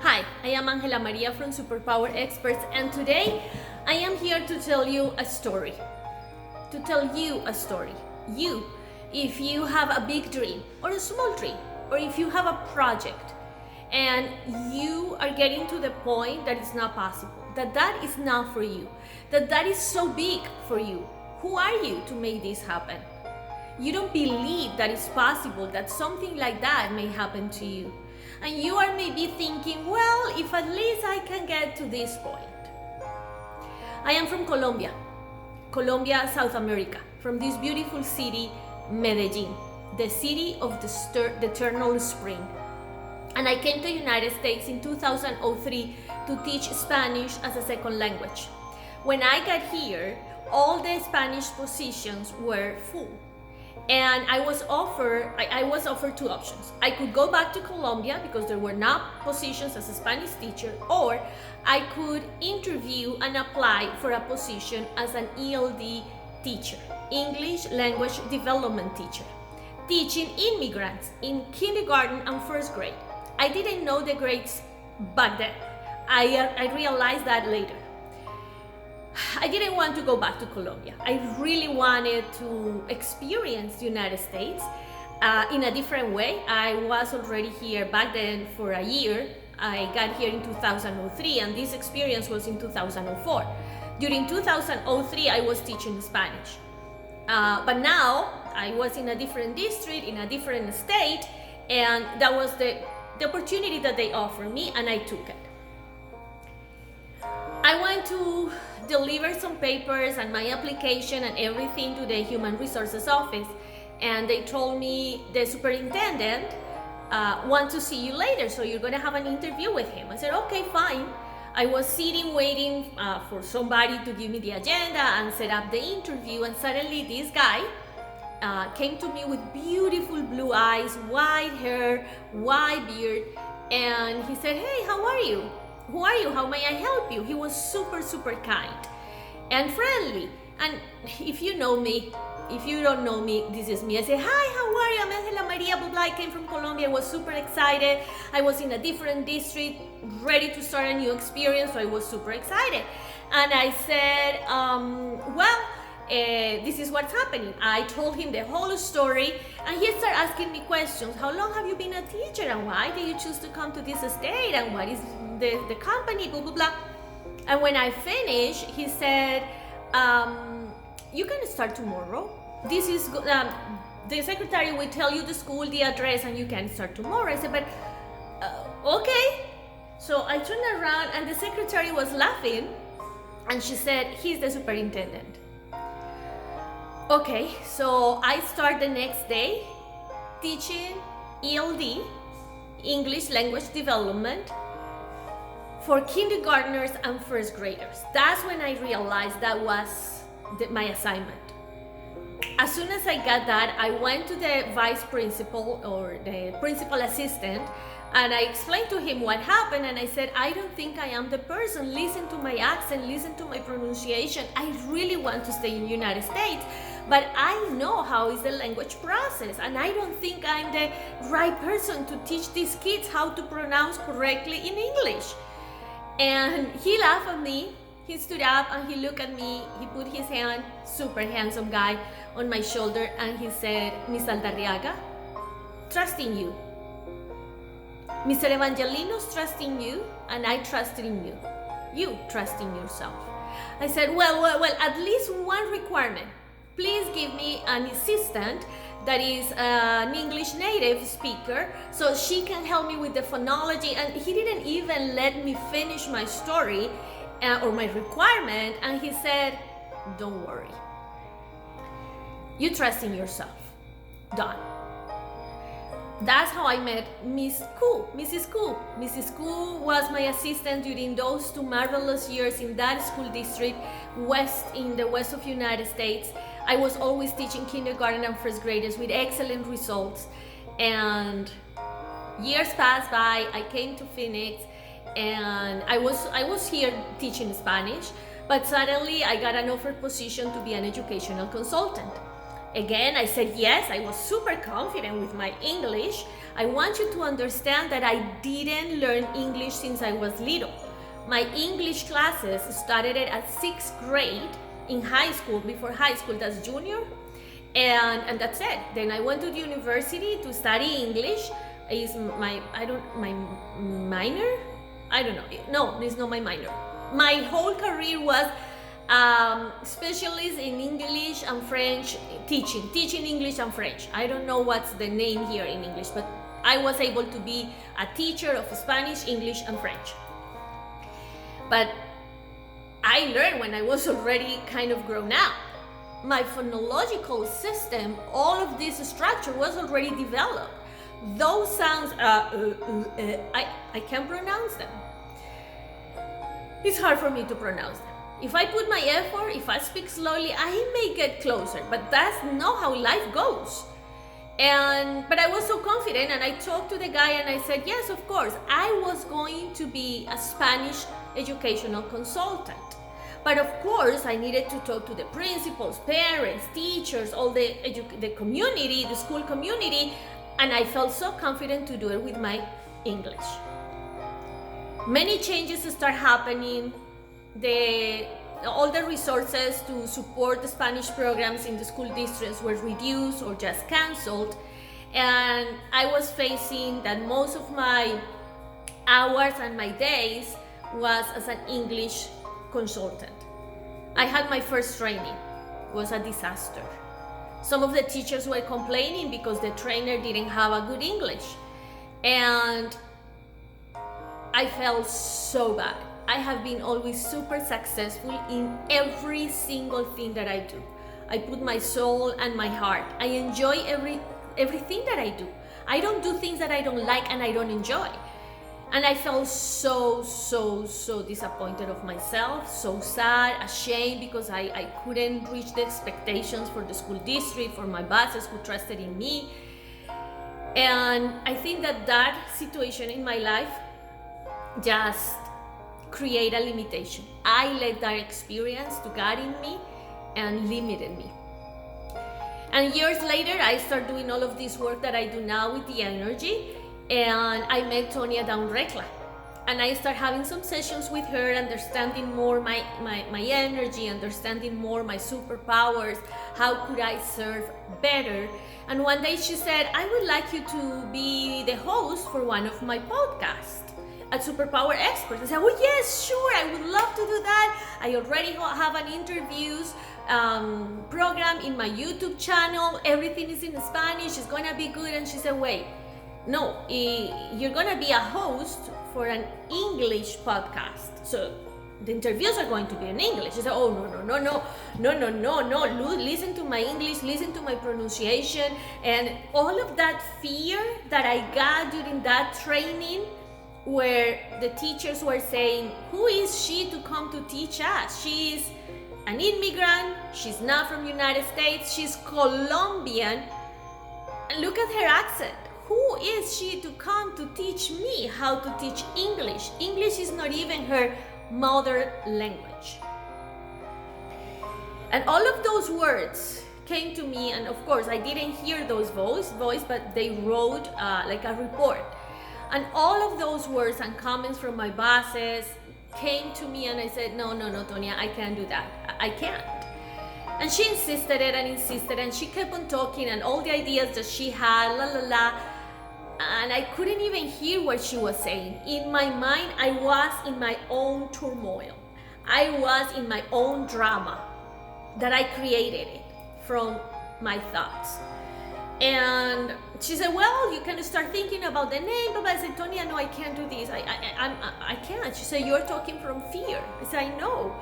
Hi, I am Angela Maria from Superpower Experts, and today I am here to tell you a story. To tell you a story. You, if you have a big dream or a small dream, or if you have a project and you are getting to the point that it's not possible, that is not for you, that is so big for you. Who are you to make this happen? You don't believe that it's possible that something like that may happen to you. And you are maybe thinking, well, if at least I can get to this point. I am from Colombia, South America, from this beautiful city, Medellin, the city of the eternal spring. And I came to the United States in 2003 to teach Spanish as a second language. When I got here, all the Spanish positions were full. And I was offered two options. I could go back to Colombia because there were not positions as a Spanish teacher, or I could interview and apply for a position as an ELD teacher, English Language Development teacher, teaching immigrants in kindergarten and first grade. I didn't know the grades back then. I realized that later. I didn't want to go back to Colombia. I really wanted to experience the United States in a different way. I was already here back then for a year. I got here in 2003, and this experience was in 2004. During 2003, I was teaching Spanish. But now I was in a different district, in a different state, and that was the opportunity that they offered me, and I took it. I went to deliver some papers and my application and everything to the Human Resources Office, and they told me the superintendent wants to see you later, so you're going to have an interview with him. I said, okay, fine. I was sitting waiting for somebody to give me the agenda and set up the interview, and suddenly this guy came to me with beautiful blue eyes, white hair, white beard, and he said, hey, how are you? Who are you? How may I help you? He was super, super kind and friendly. And if you know me, if you don't know me, this is me. I say, hi, how are you? I'm Angela Maria, blah, blah. I came from Colombia. I was super excited. I was in a different district, ready to start a new experience. So I was super excited. And I said, this is what's happening. I told him the whole story, and he started asking me questions. How long have you been a teacher, and why did you choose to come to this state, and what is the company, blah, blah, blah. And when I finished, he said, you can start tomorrow. This is the secretary will tell you the school, the address, and you can start tomorrow. I said, but okay. So I turned around, and the secretary was laughing, and she said, he's the superintendent. Okay, so I start the next day teaching ELD, English Language Development, for kindergartners and first graders. That's when I realized that was my assignment. As soon as I got that, I went to the vice principal or the principal assistant, and I explained to him what happened, and I said, I don't think I am the person. Listen to my accent, listen to my pronunciation. I really want to stay in the United States, but I know how is the language process, and I don't think I'm the right person to teach these kids how to pronounce correctly in English. And he laughed at me. He stood up and he looked at me. He put his hand, super handsome guy, on my shoulder, and he said, Miss Aldarriaga, trust in you. Mr. Evangelino's trusting you, and I trust in you. You trust in yourself. I said, well, at least one requirement. Please give me an assistant that is an English native speaker, so she can help me with the phonology. And he didn't even let me finish my story or my requirement, and he said, don't worry. You trust in yourself. Done. That's how I met Mrs. Koo. Mrs. Koo was my assistant during those 2 marvelous years in that school district, in the west of United States. I was always teaching kindergarten and first graders with excellent results. And years passed by, I came to Phoenix, and I was here teaching Spanish, but suddenly I got an offered position to be an educational consultant. Again, I said yes. I was super confident with my English. I want you to understand that I didn't learn English since I was little. My English classes started at 6th grade in high school. Before high school, that's junior, and that's it. Then I went to the university to study English. Is my minor? I don't know. No, it's not my minor. My whole career was specialist in English and French, teaching English and French. I don't know what's the name here in English, but I was able to be a teacher of Spanish, English, and French. But I learned when I was already kind of grown up. My phonological system, all of this structure was already developed. Those sounds, I can't pronounce them. It's hard for me to pronounce them. If I put my effort, if I speak slowly, I may get closer, but that's not how life goes. But I was so confident, and I talked to the guy and I said, yes, of course, I was going to be a Spanish educational consultant. But of course, I needed to talk to the principals, parents, teachers, all the community, the school community, and I felt so confident to do it with my English. Many changes start happening. All the resources to support the Spanish programs in the school districts were reduced or just canceled. And I was facing that most of my hours and my days was as an English consultant. I had my first training. It was a disaster. Some of the teachers were complaining because the trainer didn't have a good English. And I felt so bad. I have been always super successful in every single thing that I do. I put my soul and my heart. I enjoy everything that I do. I don't do things that I don't like and I don't enjoy. And I felt so disappointed of myself, so sad, ashamed, because I couldn't reach the expectations for the school district, for my bosses who trusted in me. And I think that situation in my life just create a limitation. I let that experience to guide in me and limited me. And years later, I started doing all of this work that I do now with the energy, and I met Tonya Dawn Recla. And I started having some sessions with her, understanding more my energy, understanding more my superpowers, how could I serve better. And one day she said, I would like you to be the host for one of my podcasts at Superpower Experts. I said, oh yes, sure, I would love to do that. I already have an interviews program in my YouTube channel. Everything is in Spanish, it's gonna be good. And she said, wait, no, you're gonna be a host for an English podcast. So the interviews are going to be in English. She said, oh, no, listen to my English, listen to my pronunciation. And all of that fear that I got during that training, where the teachers were saying, who is she to come to teach us? She's an immigrant, she's not from the United States, she's Colombian, and look at her accent. Who is she to come to teach me how to teach English? English is not even her mother language. And all of those words came to me, and of course I didn't hear those voice, but they wrote like a report. And all of those words and comments from my bosses came to me, and I said, no, Tonya, I can't do that. I can't. And she insisted and she kept on talking, and all the ideas that she had, and I couldn't even hear what she was saying. In my mind, I was in my own turmoil. I was in my own drama that I created it from my thoughts. And she said, well, you can start thinking about the name. But I said, Tonya, no, I can't do this. I can't. She said, you're talking from fear. I said, I know.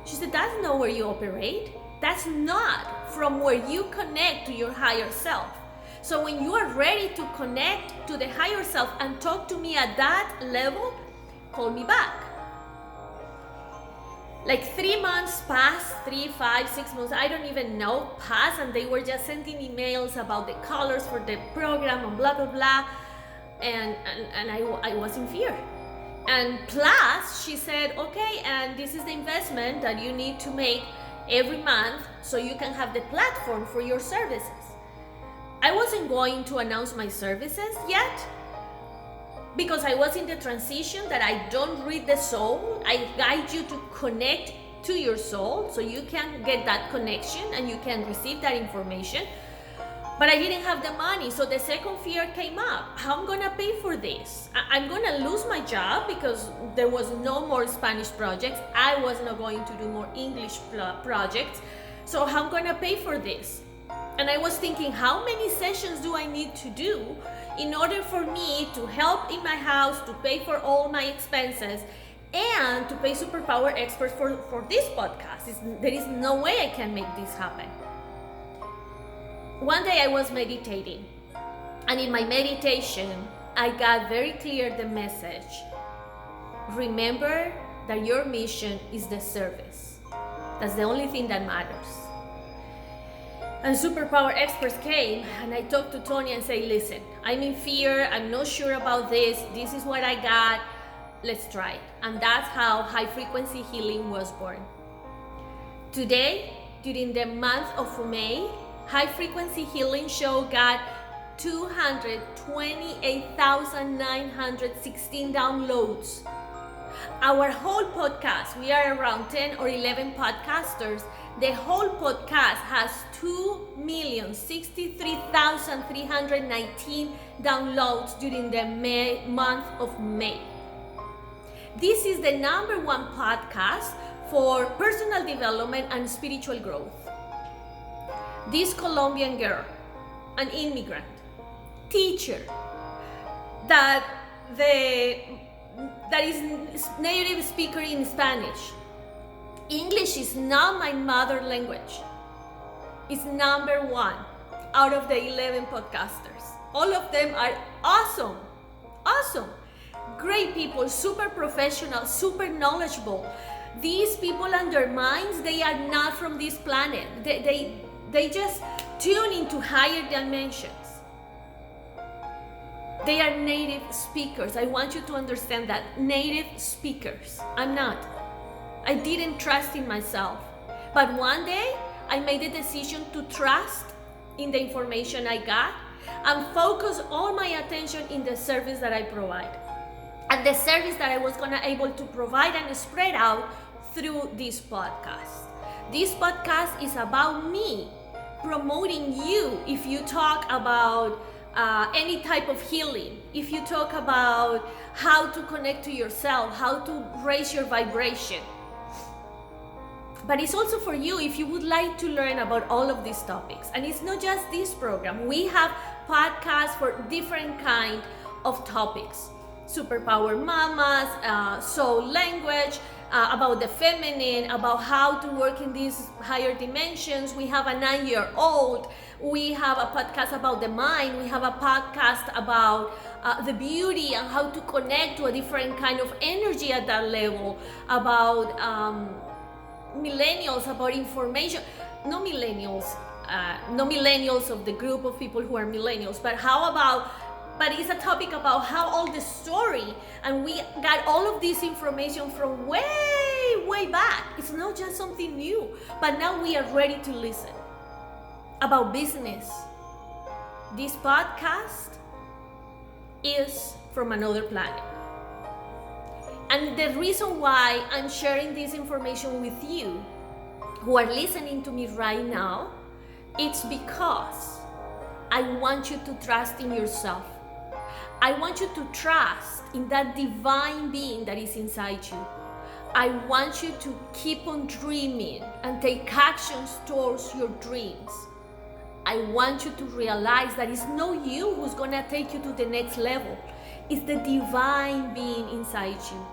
She said, that's not where you operate. That's not from where you connect to your higher self. So when you are ready to connect to the higher self and talk to me at that level, call me back. Like 3 months passed, 3, 5, 6 months, I don't even know, passed, and they were just sending emails about the colors for the program and blah, blah, blah. And I was in fear. And plus, she said, okay, and this is the investment that you need to make every month so you can have the platform for your services. I wasn't going to announce my services yet because I was in the transition that I don't read the soul. I guide you to connect to your soul so you can get that connection and you can receive that information. But I didn't have the money, so the second fear came up. How I'm gonna pay for this? I'm gonna lose my job because there was no more Spanish projects. I was not going to do more English projects. So how I'm gonna pay for this? And I was thinking, how many sessions do I need to do in order for me to help in my house, to pay for all my expenses, and to pay Superpower Experts for this podcast? There is no way I can make this happen. One day I was meditating, and in my meditation, I got very clear the message. Remember that your mission is the service. That's the only thing that matters. And Superpower Experts came, and I talked to Tonya and said, listen, I'm in fear, I'm not sure about this is what I got, let's try it. And that's how High Frequency Healing was born. Today, during the month of May, High Frequency Healing Show got 228,916 downloads. Our whole podcast, we are around 10 or 11 podcasters. The whole podcast has 2,063,319 downloads during the month of May. This is the #1 podcast for personal development and spiritual growth. This Colombian girl, an immigrant, teacher, that is native speaker in Spanish. English is not my mother language. It's #1 out of the 11 podcasters. All of them are awesome. Great people, super professional, super knowledgeable. These people and their minds, they are not from this planet. They just tune into higher dimensions. They are native speakers. I want you to understand that. Native speakers. I'm not. I didn't trust in myself. But one day, I made the decision to trust in the information I got and focus all my attention in the service that I provide. And the service that I was gonna able to provide and spread out through this podcast. This podcast is about me promoting you. If you talk about any type of healing, if you talk about how to connect to yourself, how to raise your vibration. But it's also for you if you would like to learn about all of these topics. And it's not just this program. We have podcasts for different kind of topics. Superpower Mamas, soul language, about the feminine, about how to work in these higher dimensions. We have a 9-year-old. We have a podcast about the mind. We have a podcast about the beauty and how to connect to a different kind of energy at that level. About millennials, about information. No millennials of the group of people who are millennials, but but it's a topic about how all the story, and we got all of this information from way back. It's not just something new, but now we are ready to listen. About business. This podcast is from another planet. And the reason why I'm sharing this information with you who are listening to me right now, it's because I want you to trust in yourself. I want you to trust in that divine being that is inside you. I want you to keep on dreaming and take actions towards your dreams. I want you to realize that it's not you who's gonna take you to the next level. It's the divine being inside you.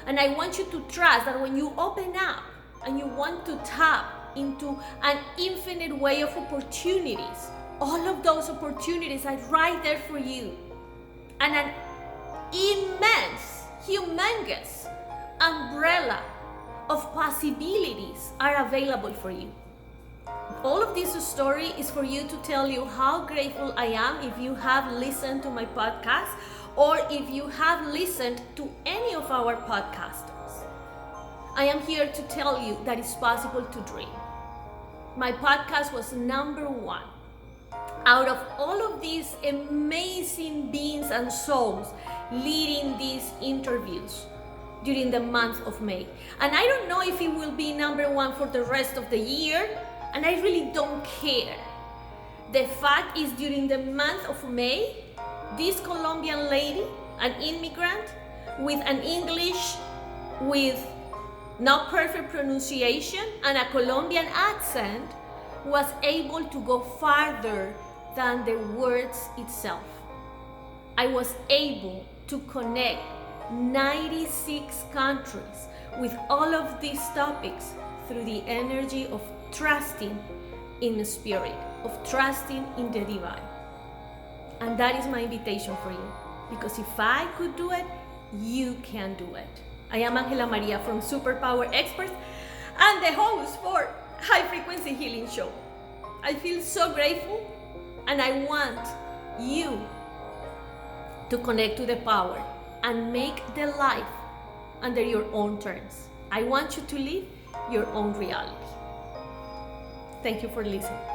And I want you to trust that when you open up and you want to tap into an infinite way of opportunities, all of those opportunities are right there for you. And an immense, humongous umbrella of possibilities are available for you. All of this story is for you to tell you how grateful I am if you have listened to my podcast or if you have listened to any of our podcasters. I am here to tell you that it's possible to dream. My podcast was #1. out of all of these amazing beings and souls leading these interviews during the month of May. And I don't know if it will be #1 for the rest of the year, and I really don't care. The fact is, during the month of May, this Colombian lady, an immigrant with an English with not perfect pronunciation and a Colombian accent, was able to go farther than the words itself. I was able to connect 96 countries with all of these topics through the energy of trusting in the spirit, of trusting in the divine. And that is my invitation for you, because if I could do it, you can do it. I am Angela Maria from Superpower Experts and the host for High Frequency Healing Show. I feel so grateful, and I want you to connect to the power and make the life under your own terms. I want you to live your own reality. Thank you for listening.